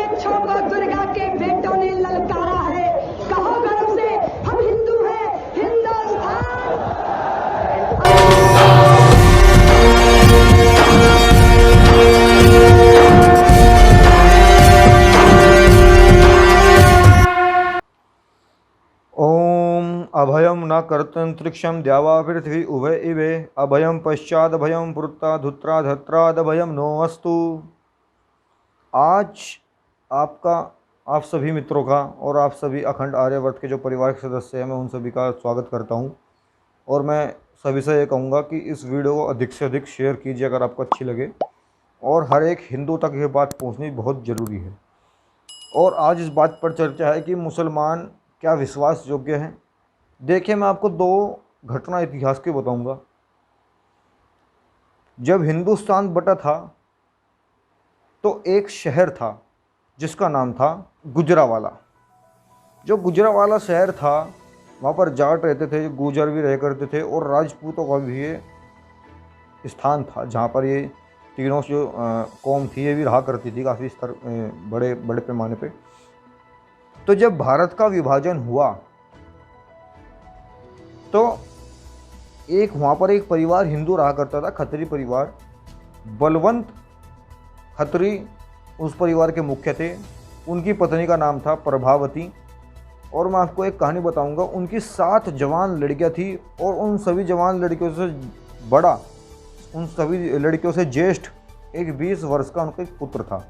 वृक्षों को दुर्गा के बेटों ने ललकारा है। कहो गर्व से, हम हिंदू हैं, हिंदुस्तान। ओम अभयम न कर्तंत्रिक्षम द्यावा पृथ्वी उभय इवे अभयम पश्चाद भयम पुरता धुत्रा धत्राद भयम नो अस्तु। आज आप सभी मित्रों का और आप सभी अखंड आर्यवर्त के जो परिवार के सदस्य हैं, मैं उन सभी का स्वागत करता हूं। और मैं सभी से ये कहूँगा कि इस वीडियो को अधिक से अधिक शेयर कीजिए अगर आपको अच्छी लगे, और हर एक हिंदू तक ये बात पहुंचनी बहुत ज़रूरी है। और आज इस बात पर चर्चा है कि मुसलमान क्या विश्वास योग्य हैं। देखिए, मैं आपको दो घटना इतिहास की बताऊंगा। जब हिंदुस्तान बटा था तो एक शहर था जिसका नाम था गुजरावाला। जो गुजरावाला शहर था, वहाँ पर जाट रहते थे, गुजर भी रह करते थे, और राजपूतों का भी ये स्थान था जहाँ पर ये तीनों जो कौम थी ये भी रहा करती थी काफ़ी स्तर बड़े बड़े पैमाने पे। तो जब भारत का विभाजन हुआ तो एक वहाँ पर एक परिवार हिंदू रहा करता था, खत्री परिवार। बलवंत खत्री उस परिवार के मुख्य थे। उनकी पत्नी का नाम था प्रभावती। और मैं आपको एक कहानी बताऊंगा। उनकी 7 जवान लड़कियां थी, और उन सभी जवान लड़कियों से बड़ा, उन सभी लड़कियों से ज्येष्ठ एक 20 वर्ष का उनका एक पुत्र था।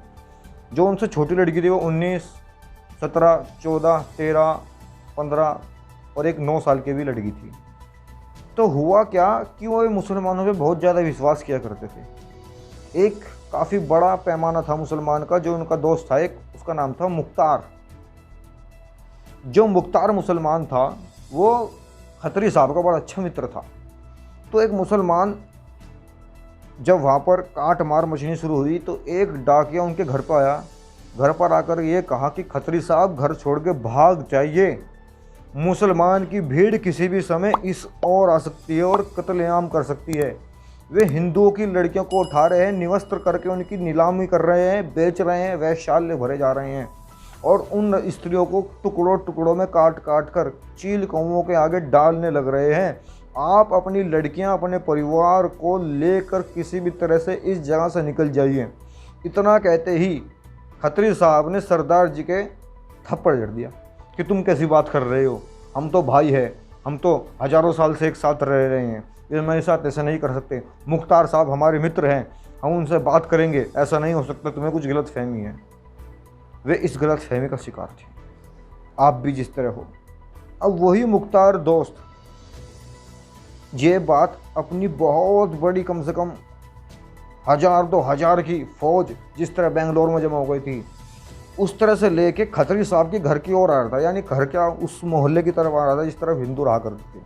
जो उनसे छोटी लड़की थी वो 19, 17, 14, 13, 15 और एक 9 साल की भी लड़की थी। तो हुआ क्या कि वो मुसलमानों पे बहुत ज़्यादा विश्वास किया करते थे। एक काफ़ी बड़ा पैमाना था मुसलमान का। जो उनका दोस्त था एक, उसका नाम था मुख्तार। जो मुख्तार मुसलमान था वो खत्री साहब का बड़ा अच्छा मित्र था। तो एक मुसलमान जब वहाँ पर काट मार मचनी शुरू हुई तो एक डाकिया उनके घर पर आया। घर पर आकर ये कहा कि खत्री साहब घर छोड़ के भाग जाइए, मुसलमान की भीड़ किसी भी समय इस ओर आ सकती है और कत्लेआम कर सकती है। वे हिंदुओं की लड़कियों को उठा रहे हैं, निवस्त्र करके उनकी नीलामी कर रहे हैं, बेच रहे हैं, वैश्यालय भरे जा रहे हैं, और उन स्त्रियों को टुकड़ों टुकड़ों में काट काट कर चील कौवों के आगे डालने लग रहे हैं। आप अपनी लड़कियां, अपने परिवार को लेकर किसी भी तरह से इस जगह से निकल जाइए। इतना कहते ही खत्री साहब ने सरदार जी के थप्पड़ जड़ दिया कि तुम कैसी बात कर रहे हो, हम तो भाई है, हम तो हजारों साल से एक साथ रह रहे हैं, ये मेरे साथ ऐसा नहीं कर सकते। मुख्तार साहब हमारे मित्र हैं, हम उनसे बात करेंगे, ऐसा नहीं हो सकता, तुम्हें कुछ गलत फहमी है। वे इस गलत फहमी का शिकार थे, आप भी जिस तरह हो। अब वही मुख्तार दोस्त ये बात अपनी बहुत बड़ी, कम से कम 1000-2000 की फौज जिस तरह बेंगलोर में जमा हो गई थी, उस तरह से लेके खत्री साहब के घर की ओर आ रहा था। यानी घर क्या, उस मोहल्ले की तरफ आ रहा था जिस तरफ हिंदू रहा करते थे।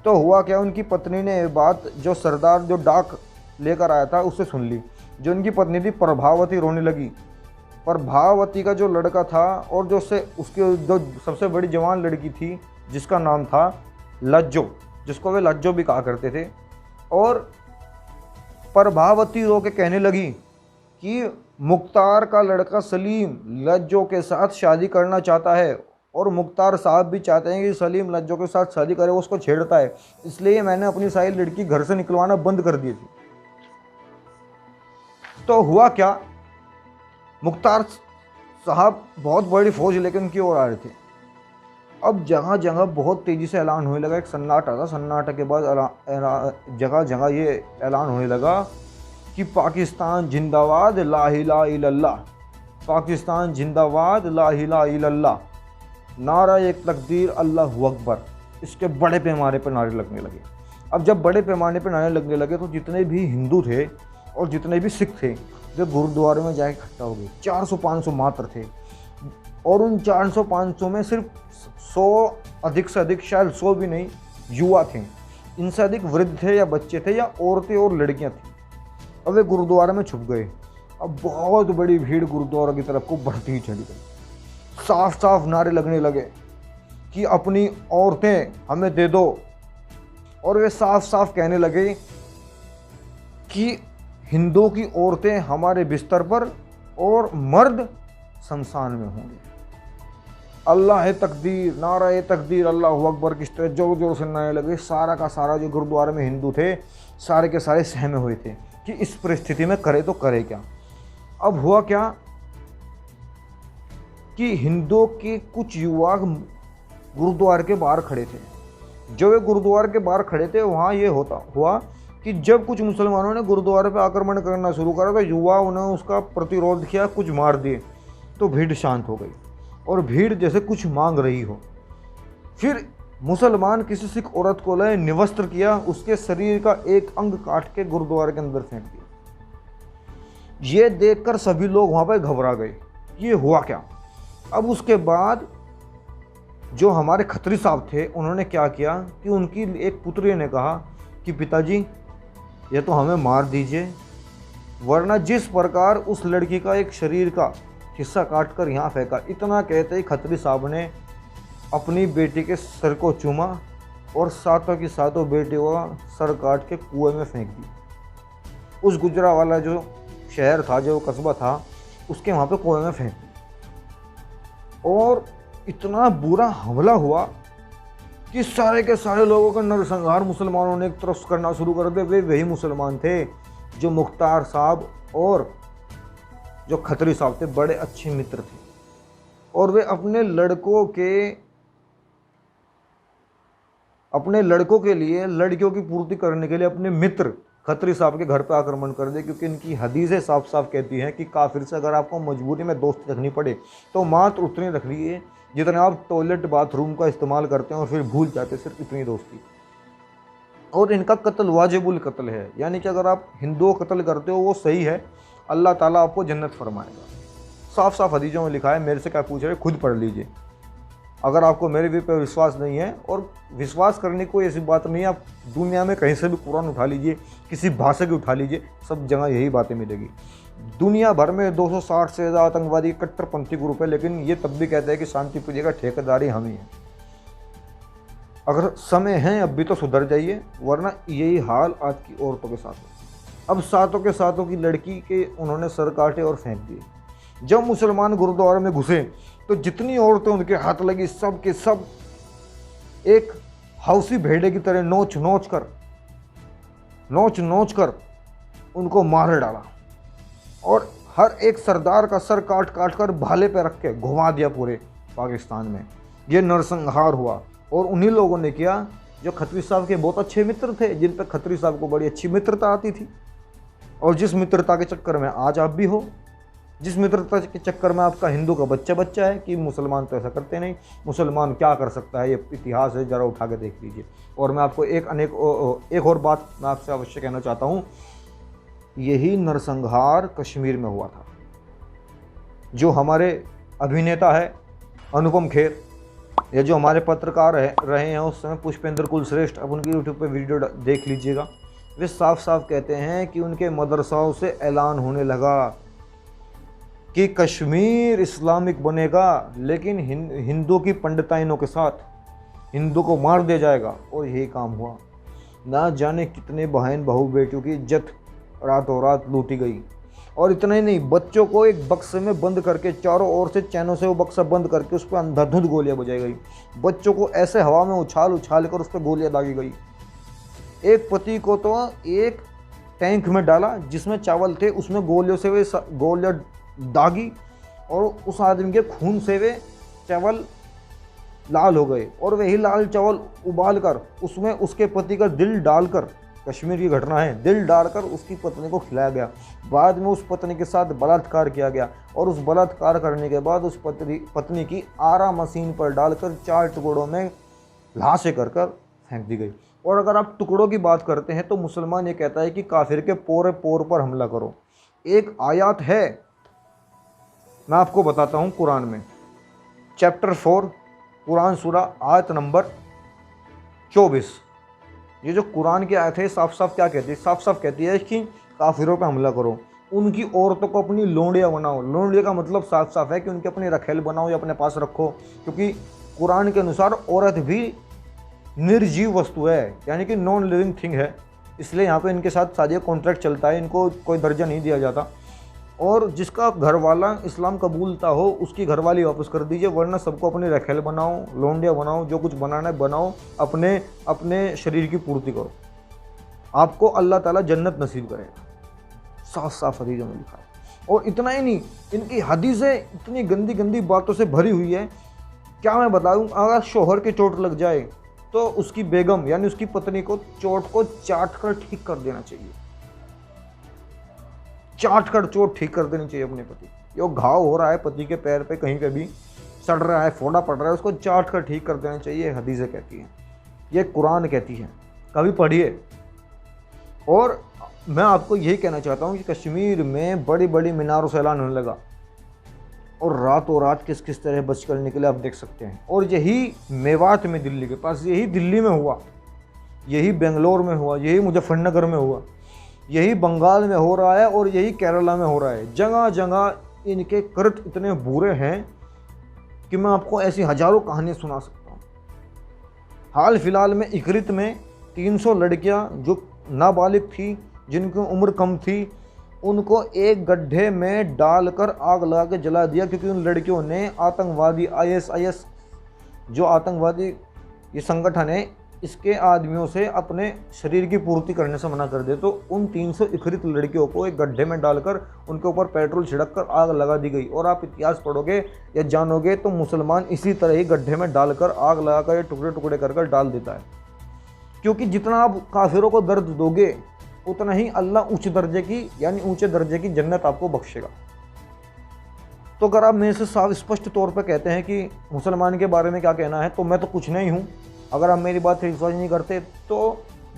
तो हुआ क्या, उनकी पत्नी ने ये बात जो सरदार जो डाक लेकर आया था उससे सुन ली। जो उनकी पत्नी थी प्रभावती रोने लगी। प्रभावती का जो लड़का था और जो उसकी जो सबसे बड़ी जवान लड़की थी जिसका नाम था लज्जो, जिसको वे लज्जो भी कहा करते थे, और प्रभावती रो के कहने लगी कि मुख्तार का लड़का सलीम लज्जो के साथ शादी करना चाहता है, और मुख्तार साहब भी चाहते हैं कि सलीम लज्जो के साथ शादी करे, वो उसको छेड़ता है, इसलिए मैंने अपनी सारी लड़की घर से निकलवाना बंद कर दी थी। तो हुआ क्या, मुख्तार साहब बहुत बड़ी फौज लेकर उनकी ओर आ रहे थे। अब जगह जगह बहुत तेज़ी से ऐलान होने लगा, एक सन्नाटा था। सन्नाटे के बाद जगह जगह ये ऐलान होने लगा कि पाकिस्तान जिंदाबाद, ला इलाहा इल्लल्लाह, पाकिस्तान जिंदाबाद, ला इलाहा इल्लल्लाह, नारा एक तकदीर, अल्लाहु अकबर। इसके बड़े पैमाने पर नारे लगने लगे। अब जब बड़े पैमाने पर नारे लगने लगे तो जितने भी हिंदू थे और जितने भी सिख थे वे गुरुद्वारे में जाके इकट्ठा हो गए। 400-500 मात्र थे, और उन 400-500 में सिर्फ 100 अधिक से अधिक, शायद 100 भी नहीं, युवा थे। इनसे अधिक वृद्ध थे या बच्चे थे या औरतें और लड़कियां थी। अब वे गुरुद्वारे में छुप गए। अब बहुत बड़ी भीड़ गुरुद्वारा की तरफ को बढ़ती ही चली गई। साफ साफ नारे लगने लगे कि अपनी औरतें हमें दे दो, और वे साफ साफ कहने लगे कि हिंदुओं की औरतें हमारे बिस्तर पर और मर्द शमशान में होंगे। अल्लाह है तकदीर, नारा है तकदीर, अल्लाहू अकबर किस तरह जोर जोर से नारे लगे। सारा का सारा जो गुरुद्वारे में हिंदू थे सारे के सारे सहमे हुए थे कि इस परिस्थिति में करे तो करे क्या। अब हुआ क्या कि हिंदुओं के कुछ युवा गुरुद्वारे के बाहर खड़े थे। जब वे गुरुद्वारे के बाहर खड़े थे वहाँ ये हुआ कि जब कुछ मुसलमानों ने गुरुद्वारे पर आक्रमण करना शुरू करा तो युवा उन्होंने उसका प्रतिरोध किया, कुछ मार दिए, तो भीड़ शांत हो गई और भीड़ जैसे कुछ मांग रही हो। फिर मुसलमान किसी सिख औरत को लाए, निवस्त्र किया, उसके शरीर का एक अंग काट के गुरुद्वारे के अंदर फेंक दिया। ये देखकर सभी लोग वहाँ पर घबरा गए, ये हुआ क्या। अब उसके बाद जो हमारे खत्री साहब थे उन्होंने क्या किया कि उनकी एक पुत्री ने कहा कि पिताजी ये तो हमें मार दीजिए, वरना जिस प्रकार उस लड़की का एक शरीर का हिस्सा काट कर यहाँ फेंका। इतना कहते ही खत्री साहब ने अपनी बेटी के सर को चूमा और सातों की सातों बेटियों का सर काट के कुएं में फेंक दी। उस गुजरावाला जो शहर था, जो कस्बा था, उसके वहाँ पे कुएं में फेंक दी। और इतना बुरा हमला हुआ कि सारे के सारे लोगों का नरसंहार मुसलमानों ने एक तरफ करना शुरू कर दिया। वे वही मुसलमान थे जो मुख्तार साहब और जो खत्री साहब थे बड़े अच्छे मित्र थे, और वे अपने लड़कों के लिए लड़कियों की पूर्ति करने के लिए अपने मित्र खत्री साहब के घर पर आक्रमण कर दे। क्योंकि इनकी हदीसें साफ साफ कहती हैं कि काफिर से अगर आपको मजबूरी में दोस्ती रखनी पड़े तो मात्र उतनी रख लीजिए जितना आप टॉयलेट बाथरूम का इस्तेमाल करते हैं और फिर भूल जाते, सिर्फ इतनी दोस्ती। और इनका कत्ल वाजिबुल कत्ल है, यानी कि अगर आप हिंदुओं को कत्ल करते हो वो सही है, अल्लाह ताला आपको जन्नत फरमाएगा। साफ साफ हदीसों में लिखा है, मेरे से क्या पूछ रहे, खुद पढ़ लीजिए। अगर आपको मेरे भी पे विश्वास नहीं है, और विश्वास करने को ऐसी बात नहीं है, आप दुनिया में कहीं से भी कुरान उठा लीजिए, किसी भाषा की उठा लीजिए, सब जगह यही बातें मिलेगी। दुनिया भर में 260 से ज़्यादा आतंकवादी कट्टरपंथी ग्रुप है, लेकिन ये तब भी कहते हैं कि शांति प्रिय का ठेकेदारी हम ही है। अगर समय है अब भी तो सुधर जाइए, वरना यही हाल आज की औरतों के साथ है। अब सातों के सातों की लड़की के उन्होंने सर काटे और फेंक दिए। जब मुसलमान गुरुद्वारे में घुसे तो जितनी औरतें उनके हाथ लगी सब के सब एक हौसी भेड़े की तरह नोच नोच कर उनको मार डाला, और हर एक सरदार का सर काट कर भाले पे रख के घुमा दिया पूरे पाकिस्तान में। ये नरसंहार हुआ, और उन्हीं लोगों ने किया जो खत्री साहब के बहुत अच्छे मित्र थे, जिन पर खत्री साहब को बड़ी अच्छी मित्रता आती थी, और जिस मित्रता के चक्कर में आज आप भी हो, जिस मित्रता के चक्कर में आपका हिंदू का बच्चा है कि मुसलमान तो ऐसा करते नहीं, मुसलमान क्या कर सकता है, ये इतिहास है, ज़रा उठा के देख लीजिए। और मैं आपको एक और बात मैं आपसे अवश्य कहना चाहता हूँ, यही नरसंहार कश्मीर में हुआ था। जो हमारे अभिनेता है अनुपम खेर, या जो हमारे पत्रकार रहे हैं उस समय पुष्पेंद्र कुलश्रेष्ठ, अब उनकी यूट्यूब पे वीडियो देख लीजिएगा। वे साफ साफ कहते हैं कि उनके मदरसाओं से ऐलान होने लगा कि कश्मीर इस्लामिक बनेगा, लेकिन हिंदू की पंडिताइनों के साथ हिंदू को मार दिया जाएगा। और यही काम हुआ। ना जाने कितने बहन बहू बेटियों की इज्जत रातों रात लूटी गई। और इतना ही नहीं, बच्चों को एक बक्से में बंद करके चारों ओर से चैनों से वो बक्सा बंद करके उस पर अंधाधुंध गोलियां बजाई गई। बच्चों को ऐसे हवा में उछाल कर उस पर गोलियां दागी गई। एक पति को तो एक टैंक में डाला जिसमें चावल थे, उसमें गोलियों से वे गोलियां दागी, और उस आदमी के खून से वे चावल लाल हो गए। और वही लाल चावल उबाल कर उसमें उसके पति का दिल डालकर, कश्मीर की घटना है, दिल डालकर उसकी पत्नी को खिलाया गया। बाद में उस पत्नी के साथ बलात्कार किया गया, और उस बलात्कार करने के बाद उस पत्नी की आरा मशीन पर डालकर 4 टुकड़ों में लाशें कर फेंक दी गई। और अगर आप टुकड़ों की बात करते हैं तो मुसलमान ये कहता है कि काफिर के पोरे पोर पर हमला करो। एक आयत है, मैं आपको बताता हूँ, कुरान में चैप्टर 4 कुरान सूरा आयत नंबर 24। ये जो कुरान की आयत है साफ साफ क्या कहती है, साफ साफ कहती है कि काफिरों पे हमला करो, उनकी औरतों को अपनी लोंडियाँ बनाओ। लोंडिया का मतलब साफ साफ है कि उनके अपने रखेल बनाओ या अपने पास रखो, क्योंकि कुरान के अनुसार औरत भी निर्जीव वस्तु है, यानी कि नॉन लिविंग थिंग है। इसलिए यहाँ पे इनके साथ शादी कॉन्ट्रैक्ट चलता है, इनको कोई दर्जा नहीं दिया जाता। और जिसका घर वाला इस्लाम कबूलता हो उसकी घरवाली वापस कर दीजिए, वरना सबको अपनी रखेल बनाओ, लोंडिया बनाओ, जो कुछ बनाना है बनाओ, अपने अपने शरीर की पूर्ति करो, आपको अल्लाह ताला जन्नत नसीब करेगा। साफ साफ हदीसों में लिखा है। और इतना ही नहीं, इनकी हदीसें इतनी गंदी गंदी बातों से भरी हुई है, क्या मैं बताऊं। अगर शोहर की चोट लग जाए तो उसकी बेगम यानी उसकी पत्नी को चोट को चाट कर ठीक कर देना चाहिए, चाट कर चोट ठीक कर देनी चाहिए अपने पति। यो घाव हो रहा है पति के पैर पे, कहीं पे भी सड़ रहा है, फोड़ा पड़ रहा है, उसको चाट कर ठीक कर देना चाहिए, हदीसें कहती हैं, ये कुरान कहती है, कभी पढ़िए। और मैं आपको यही कहना चाहता हूँ कि कश्मीर में बड़ी बड़ी मीनारों से ऐलान होने लगा और रातों रात किस किस तरह बच कर निकले आप देख सकते हैं। और यही मेवात में दिल्ली के पास, यही दिल्ली में हुआ, यही बेंगलोर में हुआ, यही मुजफ्फरनगर में हुआ, यही बंगाल में हो रहा है और यही केरला में हो रहा है। जगह जगह इनके कृत्य इतने बुरे हैं कि मैं आपको ऐसी हजारों कहानियाँ सुना सकता हूँ। हाल फिलहाल में इकरित में 300 लड़कियाँ जो नाबालिग थी, जिनकी उम्र कम थी, उनको एक गड्ढे में डालकर आग लगा के जला दिया, क्योंकि उन लड़कियों ने आतंकवादी ISIS जो आतंकवादी ये संगठन है, इसके आदमियों से अपने शरीर की पूर्ति करने से मना कर दे। तो उन 300 इकरित लड़कियों को एक गड्ढे में डालकर उनके ऊपर पेट्रोल छिड़क कर आग लगा दी गई। और आप इतिहास पढ़ोगे या जानोगे तो मुसलमान इसी तरह ही गड्ढे में डालकर आग लगाकर या टुकड़े टुकड़े कर डाल देता है, क्योंकि जितना आप काफिरों को दर्द दोगे उतना ही अल्लाह उच्च दर्जे की यानी ऊंचे दर्जे की जन्नत आपको बख्शेगा। तो अगर आप मेरे से साफ स्पष्ट तौर पर कहते हैं कि मुसलमान के बारे में क्या कहना है, तो मैं तो कुछ नहीं हूँ। अगर आप मेरी बात से विश्वास नहीं करते तो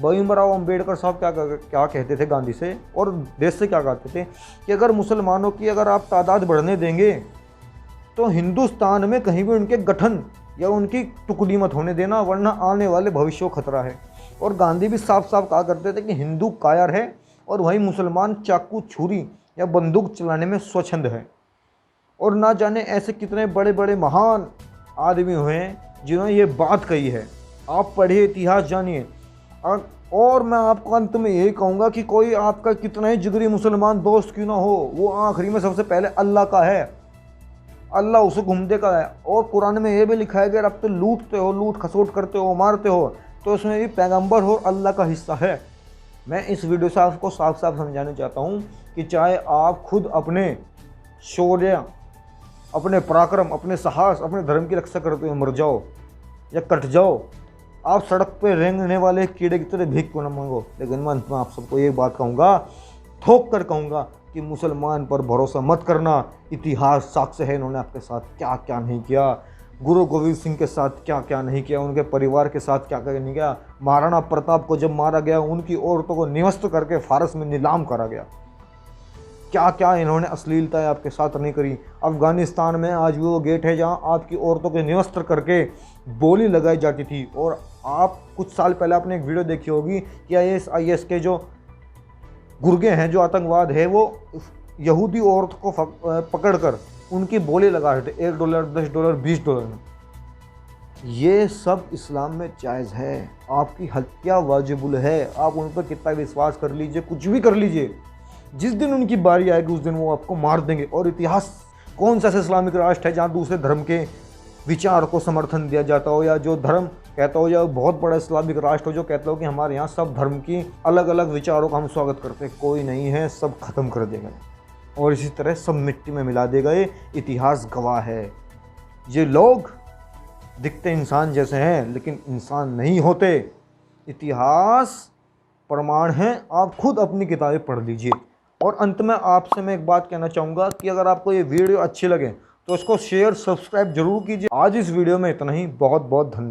भीमराव अम्बेडकर साहब क्या कहते थे गांधी से और देश से क्या कहते थे कि अगर मुसलमानों की अगर आप तादाद बढ़ने देंगे तो हिंदुस्तान में कहीं भी उनके गठन या उनकी टुकड़ी मत होने देना, वरना आने वाले भविष्य को खतरा है। और गांधी भी साफ साफ कहा करते थे कि हिंदू कायर है और वही मुसलमान चाकू छुरी या बंदूक चलाने में स्वच्छंद है। और ना जाने ऐसे कितने बड़े बड़े महान आदमी हुए हैं जिन्होंने ये बात कही है। आप पढ़िए, इतिहास जानिए। और मैं आपको अंत में यही कहूँगा कि कोई आपका कितना ही जिगरी मुसलमान दोस्त क्यों ना हो, वो आखिरी में सबसे पहले अल्लाह का है, अल्लाह उसे घूमते का है। और कुरान में ये भी लिखा है कि अब तो लूटते हो, लूट खसोट करते हो, मारते हो, तो उसमें भी पैगंबर और अल्लाह का हिस्सा है। मैं इस वीडियो से आपको साफ साफ समझाना चाहता हूँ कि चाहे आप खुद अपने शौर्य, अपने पराक्रम, अपने साहस, अपने धर्म की रक्षा करते हुए मर जाओ या कट जाओ, आप सड़क पे रेंगने वाले कीड़े की तरह भीख क्यों न मांगो, लेकिन मैं अंत में आप सबको ये बात कहूँगा, ठोक कर कहूँगा कि मुसलमान पर भरोसा मत करना। इतिहास साक्ष्य है इन्होंने आपके साथ क्या क्या नहीं किया, गुरु गोविंद सिंह के साथ क्या क्या नहीं किया, उनके परिवार के साथ क्या क्या नहीं किया। महाराणा प्रताप को जब मारा गया, उनकी औरतों को निवस्त करके फारस में नीलाम करा गया। क्या क्या इन्होंने अश्लीलताएं आपके साथ नहीं करी। अफगानिस्तान में आज भी वो गेट है जहां आपकी औरतों के निवस्त करके बोली लगाई जाती थी। और आप कुछ साल पहले आपने एक वीडियो देखी होगी कि ISIS के जो गुर्गे हैं, जो आतंकवाद है, वो यहूदी औरत को पकड़कर उनकी बोली लगा रहे थे $1, $10, $20 में। ये सब इस्लाम में जायज़ है। आपकी हत्या वाजिबुल है। आप उन पर कितना विश्वास कर लीजिए, कुछ भी कर लीजिए, जिस दिन उनकी बारी आएगी उस दिन वो आपको मार देंगे। और इतिहास कौन सा ऐसा इस्लामिक राष्ट्र है जहाँ दूसरे धर्म के विचार को समर्थन दिया जाता हो, या जो धर्म कहता हो, या बहुत बड़ा इस्लामिक राष्ट्र हो जो कहता हो कि हमारे यहाँ सब धर्म की अलग अलग विचारों का हम स्वागत करते हैं? कोई नहीं है, सब खत्म कर देगा और इसी तरह सब मिट्टी में मिला दे गए। इतिहास गवाह है। ये लोग दिखते इंसान जैसे हैं लेकिन इंसान नहीं होते। इतिहास प्रमाण है, आप खुद अपनी किताबें पढ़ लीजिए। और अंत में आपसे मैं एक बात कहना चाहूँगा कि अगर आपको ये वीडियो अच्छी लगे तो इसको शेयर, सब्सक्राइब जरूर कीजिए। आज इस वीडियो में इतना ही। बहुत बहुत धन्यवाद।